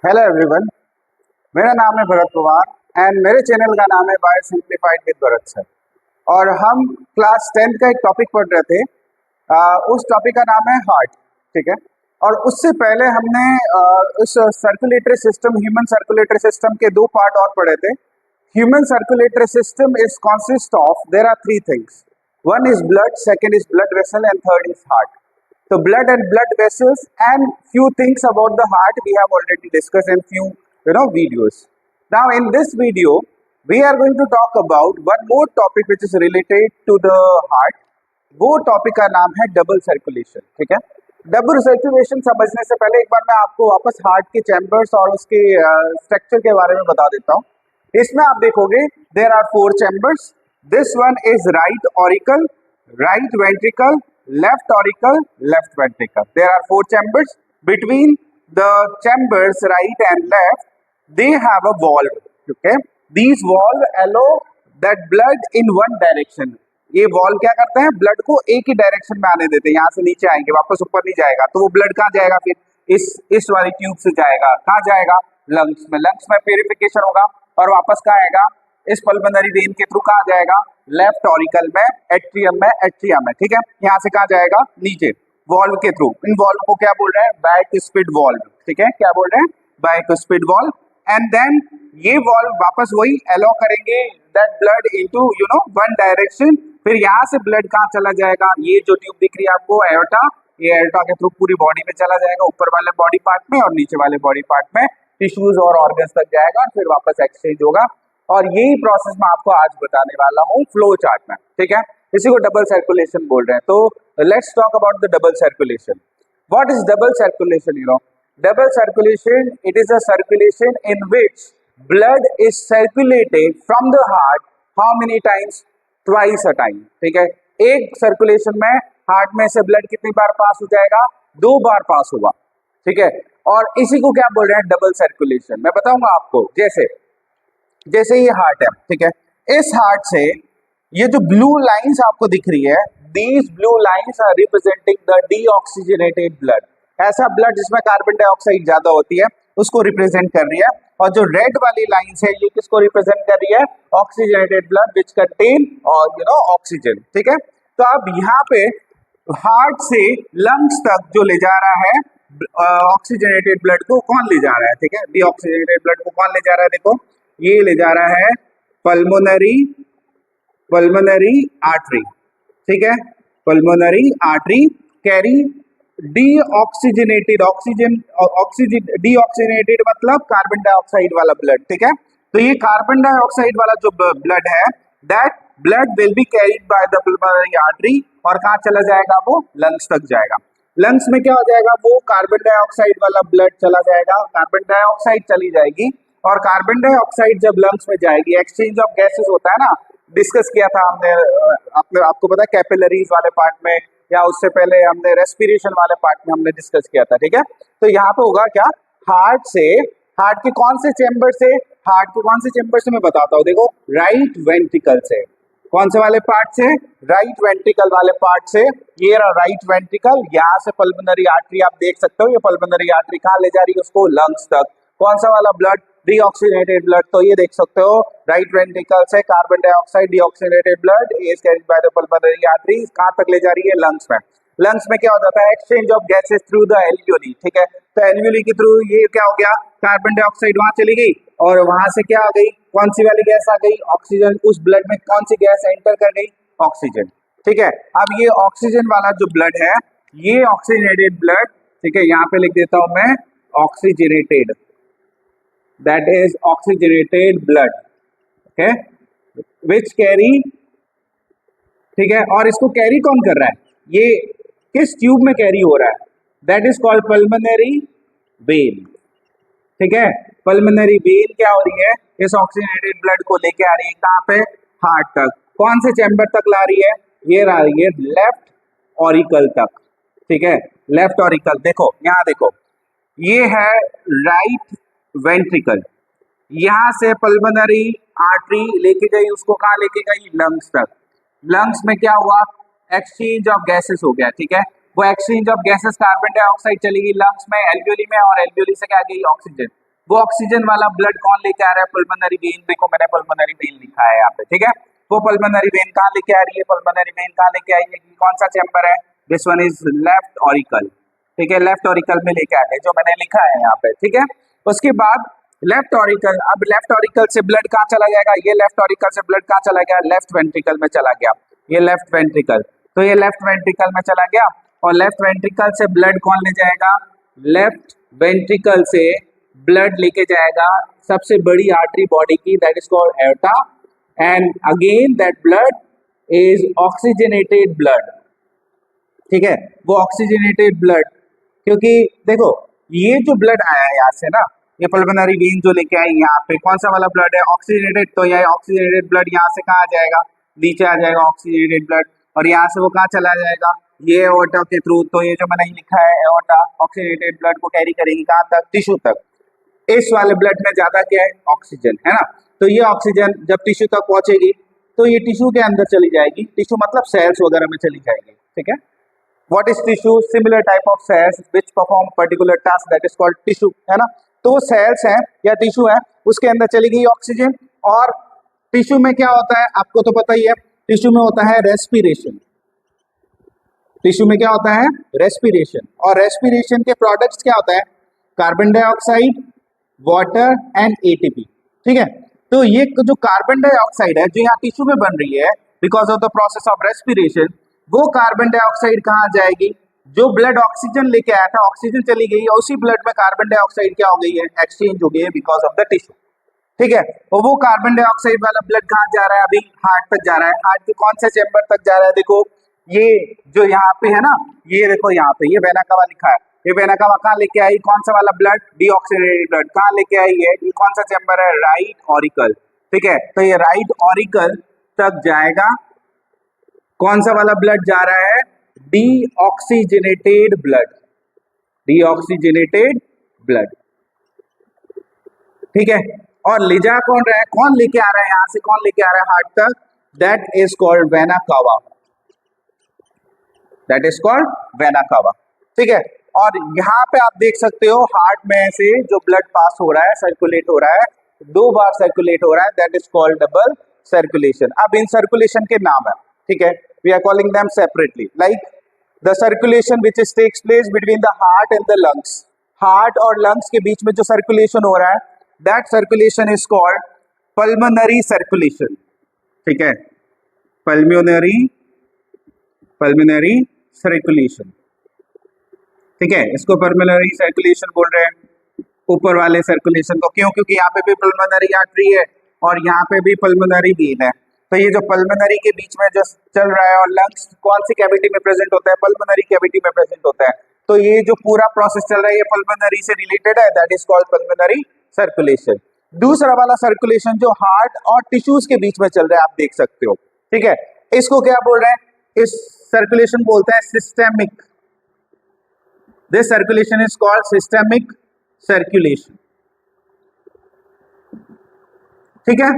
Hello everyone, मेरा नाम है भरत पवार एंड मेरे चैनल का नाम है bio simplified with Bharat sir. और हम क्लास 10 का एक टॉपिक पढ़ रहे थे। उस टॉपिक का नाम है हार्ट। ठीक है। और उससे पहले हमने उस circulatory system, human circulatory system के दो पार्ट और पढ़े थे। Human circulatory system is consist of, there are three things. One is blood, second is blood vessel, and third is heart. So blood and blood vessels and few things about the heart we have already discussed in few videos. Now in this video we are going to talk about one more topic which is related to the heart. वो topic का नाम है double circulation. ठीक है। Double circulation समझने से पहले एक बार मैं आपको वापस हार्ट के चैम्बर्स और उसके स्ट्रक्चर के बारे में बता देता हूँ। इसमें आप देखोगे there are 4 chambers. This one is right auricle, right ventricle, left auricle, left ventricle. There are 4 chambers. Between the chambers right and left, they have a valve. Okay. These valve allow that blood in one direction. ये valve क्या करते हैं? Blood को एक ही direction में आने देते हैं। यहाँ से नीचे आएंगे, वापस ऊपर नहीं जाएगा। तो वो ब्लड कहाँ जाएगा? फिर इस वाली ट्यूब से जाएगा। कहाँ जाएगा? लंग्स में। लंग्स में प्यूरिफिकेशन होगा और वापस कहाँ आएगा? इस पल्मोनरी वेन के थ्रू कहाँ जाएगा? लेफ्ट ऑरिकल में, एट्रियम में, एट्रियम में। ठीक है। यहाँ से कहाँ जाएगा? नीचे वॉल्व के थ्रू। इन वॉल्व को क्या बोल रहे हैं? बाइकुस्पिड वॉल्व। ठीक है। क्या बोल रहे हैं? बाइकुस्पिड वॉल्व। एंड देन ये वॉल्व वापस वही अलाउ करेंगे that blood into one direction. फिर यहाँ से ब्लड कहाँ चला जाएगा? ये जो ट्यूब दिख रही है आपको, एओर्टा, ये एओर्टा के थ्रू पूरी बॉडी में चला जाएगा, ऊपर वाले बॉडी पार्ट में और नीचे वाले बॉडी पार्ट में, टिश्यूज और ऑर्गन्स तक जाएगा और फिर वापस एक्सचेंज होगा। और यही प्रोसेस मैं आपको आज बताने वाला हूँ फ्लो चार्ट में। ठीक है। इसी को डबल सर्कुलेशन बोल रहे हैं। तो let's talk about the double circulation. What is double circulation? Double circulation, it is a circulation in which blood is circulated from the heart how many times? Twice a time. ठीक है। एक circulation में heart में से blood कितनी बार पास हो जाएगा? 2 बार पास होगा। ठीक है। और इसी को क्या बोल रहे हैं? Double circulation. मैं बताऊंगा आपको। जैसे ये हार्ट है। ठीक है। इस हार्ट से ये जो ब्लू लाइंस आपको दिख रही है, these blue lines are representing the deoxygenated blood. ऐसा ब्लड जिसमें कार्बन डाइऑक्साइड ज्यादा होती है उसको रिप्रेजेंट कर रही है। और जो रेड वाली लाइंस है ये किसको रिप्रेजेंट कर रही है? Oxygenated blood which contain oxygen. ठीक है। तो अब यहाँ पे हार्ट से लंग्स तक जो ले जा रहा है ऑक्सीजनेटेड ब्लड को, कौन ले जा रहा है? ठीक है। डीऑक्सीजनेटेड ब्लड को कौन ले जा रहा है? देखो, ये ले जा रहा है पल्मोनरी आर्टरी। ठीक है। Pulmonary artery carry deoxygenated deoxygenated मतलब कार्बन डाइऑक्साइड वाला ब्लड। ठीक है। तो ये कार्बन डाइऑक्साइड वाला जो ब्लड है, that blood will be carried by the pulmonary artery और कहाँ चला जाएगा? वो लंग्स तक जाएगा। लंग्स में क्या हो जाएगा? वो कार्बन डाइऑक्साइड वाला ब्लड चला जाएगा, कार्बन डाइऑक्साइड चली जाएगी। और कार्बन डाइऑक्साइड जब लंग्स में जाएगी, एक्सचेंज ऑफ गैसेस होता है ना, डिस्कस किया था हमने, आपको पता है कैपिलरीज वाले पार्ट में, या उससे पहले हमने रेस्पिरेशन वाले पार्ट में हमने डिस्कस किया था। ठीक है। तो यहाँ पे होगा क्या? हार्ट के कौन से चेंबर से? हार्ट के कौन से चेंबर से मैं बताता हूँ। देखो, राइट वेंट्रिकल से। कौन से वाले पार्ट से? राइट वेंट्रिकल वाले पार्ट से। ये रहा राइट वेंट्रिकल। यहाँ से पल्मोनरी आर्टरी आप देख सकते हो। ये पल्मोनरी आर्टरी कहाँ ले जा रही है? उसको लंग्स तक। कौन सा वाला ब्लड? Deoxygenated blood. तो ये देख सकते हो, राइट वेंट्रिकल से carbon dioxide deoxygenated blood is carried by the pulmonary artery. कहाँ तक ले जा रही है? लंग्स में। लंग्स में क्या हो जाता है? Exchange of gases through the alveoli. ठीक है। तो एल्वियोली के थ्रू ये क्या हो गया? कार्बन डाइऑक्साइड वहां चली गई और वहां से क्या आ गई? कौन सी वाली गैस आ गई? ऑक्सीजन। उस ब्लड में कौन सी गैस एंटर कर गई? ऑक्सीजन। ठीक है। अब ये ऑक्सीजन वाला जो ब्लड है, ये ऑक्सीजनेटेड ब्लड, ठीक है, यहाँ पे लिख देता हूं मैं oxygenated, that is oxygenated blood, okay, which carry, ठीक है। और इसको कैरी कौन कर रहा है? ये किस ट्यूब में कैरी हो रहा है? That is called pulmonary vein. ठीक है। पल्मोनरी वेन क्या हो रही है? इस ऑक्सीजनेटेड ब्लड को लेके आ रही है कहाँ पे? हार्ट तक। कौन से चैम्बर तक ला रही है? ये ला रही है लेफ्ट ऑरिकल तक। ठीक है। Left auricle. देखो, यहाँ देखो, ये है राइट वेंट्रिकल। यहां से पल्मोनरी आर्टरी लेके गई, उसको कहाँ लेके गई? लंग्स तक। लंग्स में क्या हुआ? एक्सचेंज ऑफ गैसेस हो गया। ठीक है। वो exchange of gases, carbon dioxide चली गई लंग्स में, एल्वियोली में, और एल्वियोली से क्या गई? ऑक्सीजन। वो ऑक्सीजन वाला ब्लड कौन लेके आ रहा है? Pulmonary vein. देखो मैंने पल्मोनरी वेन लिखा है यहाँ पे, ठीक है। वो पल्मोनरी वेन कहाँ लेके आ रही है? पल्मोनरी वेन कहाँ लेके आई है? कौन सा चैम्बर है? This one is left auricle, ठीक है, लेफ्ट ऑरिकल में लेके आ गए जो मैंने लिखा है यहाँ पे, ठीक है। उसके बाद लेफ्ट ऑरिकल, अब लेफ्ट ऑरिकल से ब्लड कहाँ चला जाएगा? ये लेफ्ट ऑरिकल से ब्लड कहाँ चला गया? लेफ्ट वेंट्रिकल में चला गया, ये लेफ्ट वेंट्रिकल, तो ये लेफ्ट वेंट्रिकल में चला गया। और लेफ्ट वेंट्रिकल से ब्लड कौन ले जाएगा? लेफ्ट वेंट्रिकल से ब्लड लेके जाएगा सबसे बड़ी आर्टरी बॉडी की, that is called aorta, and again that blood is oxygenated blood, ठीक है, वो ऑक्सीजनेटेड ब्लड, क्योंकि देखो ये जो ब्लड आया है यहाँ से ना, ये पल्मोनरी वेन जो लेके आई यहाँ पे, कौन सा वाला ब्लड है? ऑक्सीजनेटेड, तो ये ऑक्सीजनेटेड ब्लड यहाँ से कहाँ आ जाएगा? नीचे आ जाएगा ऑक्सीजनेटेड ब्लड, और यहाँ से वो कहाँ चला जाएगा? ये एओर्टा के थ्रू, तो ये जो मैंने लिखा है एओर्टा ऑक्सीजनेटेड ब्लड को कैरी करेगी कहाँ तक? टिश्यू तक। इस वाले ब्लड में ज्यादा क्या है? ऑक्सीजन है ना, तो ये ऑक्सीजन जब टिश्यू तक पहुंचेगी तो ये टिश्यू के अंदर चली जाएगी, टिश्यू मतलब सेल्स वगैरह में चली जाएगी, ठीक है। What is tissue? Similar type of cells which perform particular task, that is called tissue, है ना। तो वो सेल्स है या टिश्यू है, उसके अंदर चली गई ऑक्सीजन। और टिश्यू में क्या होता है आपको तो पता ही है, टिश्यू में होता है रेस्पिरेशन। टिश्यू में क्या होता है? रेस्पिरेशन। और रेस्पिरेशन के प्रोडक्ट्स क्या होता है? Carbon dioxide, water and ATP, ठीक है। तो ये जो कार्बन डाइऑक्साइड है जो यहाँ टिश्यू में बन रही है because of the process of respiration, वो कार्बन डाइऑक्साइड कहाँ जाएगी? जो ब्लड ऑक्सीजन लेके आया था, ऑक्सीजन चली गई और उसी ब्लड में कार्बन डाइऑक्साइड क्या हो गई है? एक्सचेंज हो गई है बिकॉज ऑफ द टिश्यू, ठीक है। और वो कार्बन डाइऑक्साइड वाला ब्लड कहाँ जा रहा है? अभी हार्ट तक जा रहा है। हार्ट के कौन से चैम्बर तक जा रहा है? देखो ये जो यहाँ पे है ना, ये देखो यहाँ पे ये वेना कावा लिखा है, ये वेना कावा कहाँ लेके आई? कौन सा वाला ब्लड? डीऑक्सीजनेटेड ब्लड कहाँ लेके आई है? ये कौन सा चैम्बर है? राइट ऑरिकल, ठीक है। तो ये राइट ऑरिकल तक जाएगा। कौन सा वाला ब्लड जा रहा है? डीऑक्सीजनेटेड ब्लड, डीऑक्सीजनेटेड ब्लड, ठीक है। और ले जा कौन रहा है? कौन लेके आ रहा है यहां से? कौन लेके आ रहा है हार्ट तक? That is called vena cava, that is called vena cava, ठीक है। और यहाँ पे आप देख सकते हो हार्ट में से जो ब्लड पास हो रहा है, सर्कुलेट हो रहा है, 2 बार सर्कुलेट हो रहा है, that is called double circulation. अब इन सर्कुलेशन के नाम है, ठीक है, we are calling them separately, like the circulation which is takes place between the heart and the lungs. Heart और लंग्स के बीच में जो सर्कुलेशन हो रहा है, that circulation is called pulmonary circulation, ठीक है, पल्मोनरी सर्कुलेशन, ठीक है। इसको पल्मोनरी सर्कुलेशन बोल रहे हैं ऊपर वाले सर्कुलेशन को, क्यों? क्योंकि यहाँ पे भी पल्मोनरी आर्टरी है और यहाँ पे भी पल्मोनरी वेन है। तो ये जो पल्मोनरी के बीच में जो चल रहा है, और लंग्स कौन सी कैविटी में प्रेजेंट होता है? पल्मोनरी कैविटी में प्रेजेंट होता है। तो ये जो पूरा प्रोसेस चल रहा है ये पल्मोनरी से रिलेटेड है, that is called pulmonary circulation. दूसरा वाला सर्कुलेशन जो हार्ट और टिश्यूज के बीच में चल रहा है, आप देख सकते हो, ठीक है, इसको क्या बोल रहे हैं? इस सर्कुलेशन बोलते हैं systemic. This circulation is called systemic circulation, ठीक है।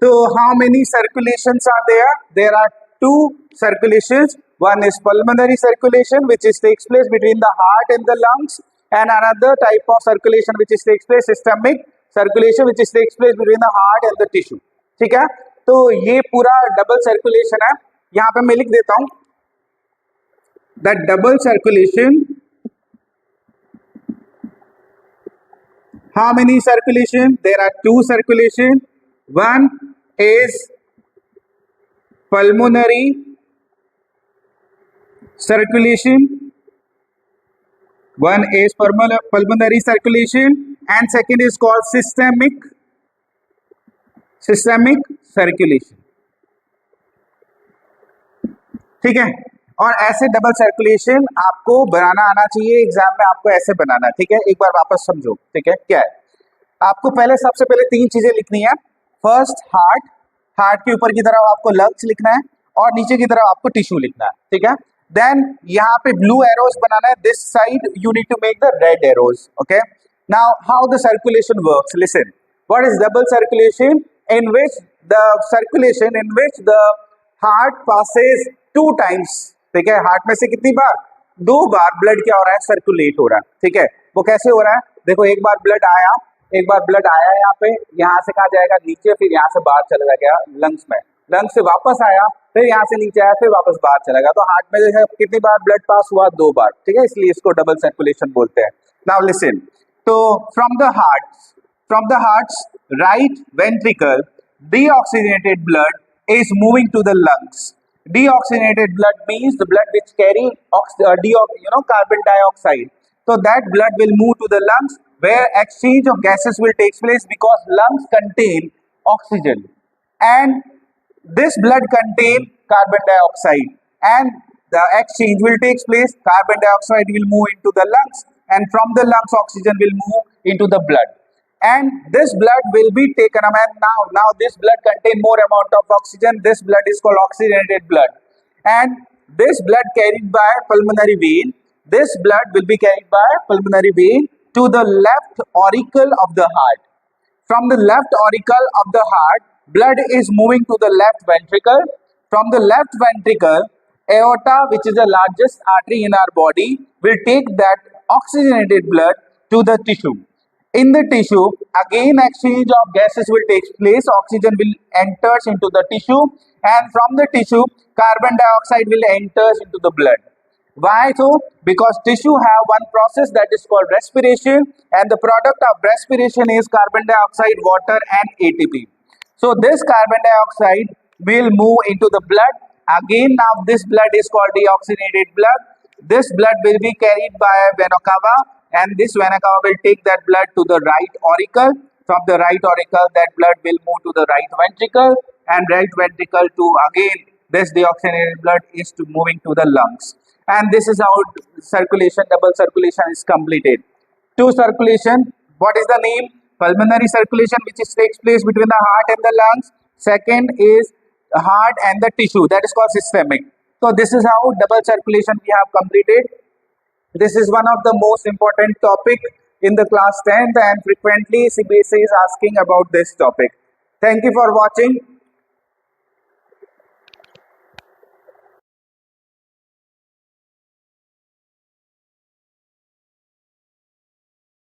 तो how many circulations are there? There are 2 circulations. One is pulmonary circulation which is takes place between the heart and the lungs, and another type of circulation which is takes place systemic circulation which is takes place between the heart and the tissue, ठीक है। तो ये पूरा double circulation है। यहाँ पे मैं लिख देता हूं the double circulation. How many circulation? There are 2 circulation. One is pulmonary circulation. One is pulmonary circulation, and second is called systemic circulation. ठीक है। और ऐसे डबल सर्कुलेशन आपको बनाना आना चाहिए, एग्जाम में आपको ऐसे बनाना है, ठीक है। एक बार वापस समझो, ठीक है, क्या है आपको पहले सबसे पहले 3 चीजें लिखनी है। फर्स्ट हार्ट, हार्ट के ऊपर की तरफ आपको लंग्स लिखना है और नीचे की तरफ आपको टिश्यू लिखना है, ठीक है। देन यहाँ पे ब्लू एरोज बनाना है, this side you need to make the red arrows, okay. Now how the circulation works, listen, what is double circulation? In which the heart passes 2 times, ठीक है। हार्ट में से कितनी बार? 2 बार ब्लड क्या हो रहा है? सर्कुलेट हो रहा है, ठीक है। वो कैसे हो रहा है? देखो एक बार ब्लड आया, एक बार ब्लड आया यहाँ से कहाँ जाएगा, नीचे, फिर यहाँ से बाहर चला गया लंग्स में, लंग्स से वापस आया, फिर यहाँ से नीचे आया, फिर वापस बाहर चला गया। तो हार्ट में जो है कितनी बार ब्लड पास हुआ, 2 बार, ठीक है, इसलिए इसको डबल सर्कुलेशन बोलते हैं। नाउ लिसन, तो from the hearts right ventricle deoxygenated blood is moving to the lungs. Deoxygenated blood means the blood which carry carbon dioxide. So that blood will move to the lungs where exchange of gases will take place because lungs contain oxygen and this blood contain carbon dioxide and the exchange will take place. Carbon dioxide will move into the lungs and from the lungs oxygen will move into the blood. And this blood will be taken up, and now this blood contain more amount of oxygen. This blood is called oxygenated blood, and this blood carried by pulmonary vein. This blood will be carried by pulmonary vein to the left auricle of the heart. From the left auricle of the heart, blood is moving to the left ventricle. From the left ventricle, aorta, which is the largest artery in our body, will take that oxygenated blood to the tissue. In the tissue, again exchange of gases will take place. Oxygen will enters into the tissue, and from the tissue, carbon dioxide will enters into the blood. Why so? Because tissue have one process that is called respiration, and the product of respiration is carbon dioxide, water, and ATP. So this carbon dioxide will move into the blood. Again, now this blood is called deoxygenated blood. This blood will be carried by vena cava, and this vena cava will take that blood to the right auricle. From the right auricle, that blood will move to the right ventricle, and right ventricle to again this deoxygenated blood is to moving to the lungs. And this is how circulation, double circulation is completed. Two circulation, what is the name? Pulmonary circulation, which is takes place between the heart and the lungs. Second is heart and the tissue, that is called systemic. So this is how double circulation we have completed. This is one of the most important topic in the class 10th, and frequently CBSE is asking about this topic. Thank you for watching.